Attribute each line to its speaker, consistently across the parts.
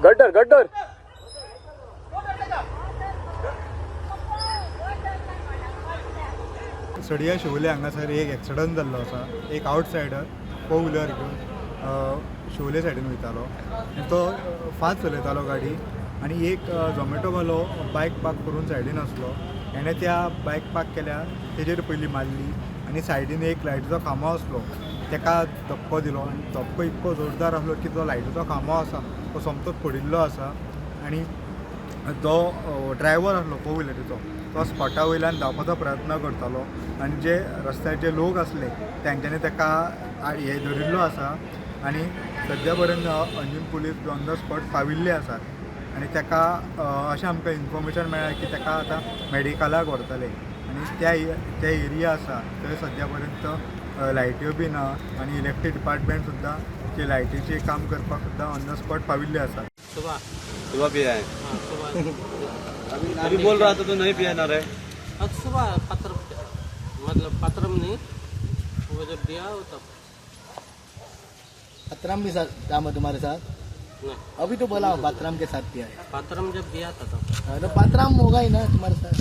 Speaker 1: गड्डर गड्डर
Speaker 2: सडया शिवोले हांगासर एक एक्सिडंट जाल्लो आसा. एक आवटसायडर फोर व्हिलर घेवन शिवोले सायडीन वयतालो आनी तो फास्ट चलयतालो गाडी आनी एक झोमॅटोवालो बायक पार्क करून सायडीन आसलो. हेणें त्या बायक पार्क केल्या तेजेर पयलीं मारली आनी सायडीन एक लायटीचो खांबो आसलो तेका धक्को दिलो आनी धक्को इतको जोरदार आसलो की तो लायटीचो खांबो आसा तो सोमतोच पडिल्लो आसा. आनी जो ड्रायव्हर आसलो फोर व्हिलरीचो तो स्पॉटा वयल्यान धांवपाचो प्रयत्न करतालो आनी जे रस्त्यार जे लोक आसले तेंच्यांनी ताका हे धरिल्लो आसा आनी सद्या पर्यंत अंजून पुलीस ऑन द स्पॉट पाविल्ले आसात आनी ताका अशें आमकां इन्फॉर्मेशन मेळ्ळां की ताका आतां मेडिकलाक व्हरतले आनी त्या एरिया आसा थंय सद्या पर्यंत लायट्यो बी ना आनी इलेक्ट्रीक डिपार्टमेंट सुद्दां ते लायटीचें काम करपाक सुद्दां ऑन द स्पॉट पाविल्ले आसात.
Speaker 3: सुबह पिया है.
Speaker 4: हाँ, सुबह
Speaker 3: अभी बोल रहा था तो नहीं पिया ना रहे.
Speaker 4: आज सुबह पत्र मतलब पत्रम नहीं वो जब दिया हो तब.
Speaker 5: पत्रम भी साथ था तुम्हारे साथ?
Speaker 4: नहीं,
Speaker 5: अभी तो बोला पत्रम के साथ किया है.
Speaker 4: पत्रम जब दिया था तब.
Speaker 5: तो पत्रम होगा ही ना तुम्हारे साथ.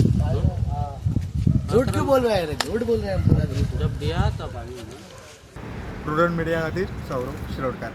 Speaker 5: झूठ क्यों बोल रहे हैं? झूठ बोल रहे हैं पूरा झूठ.
Speaker 4: जब दिया तब आई.
Speaker 2: प्रुडंट मिडिया खातीर सौरभ शिरोडकार.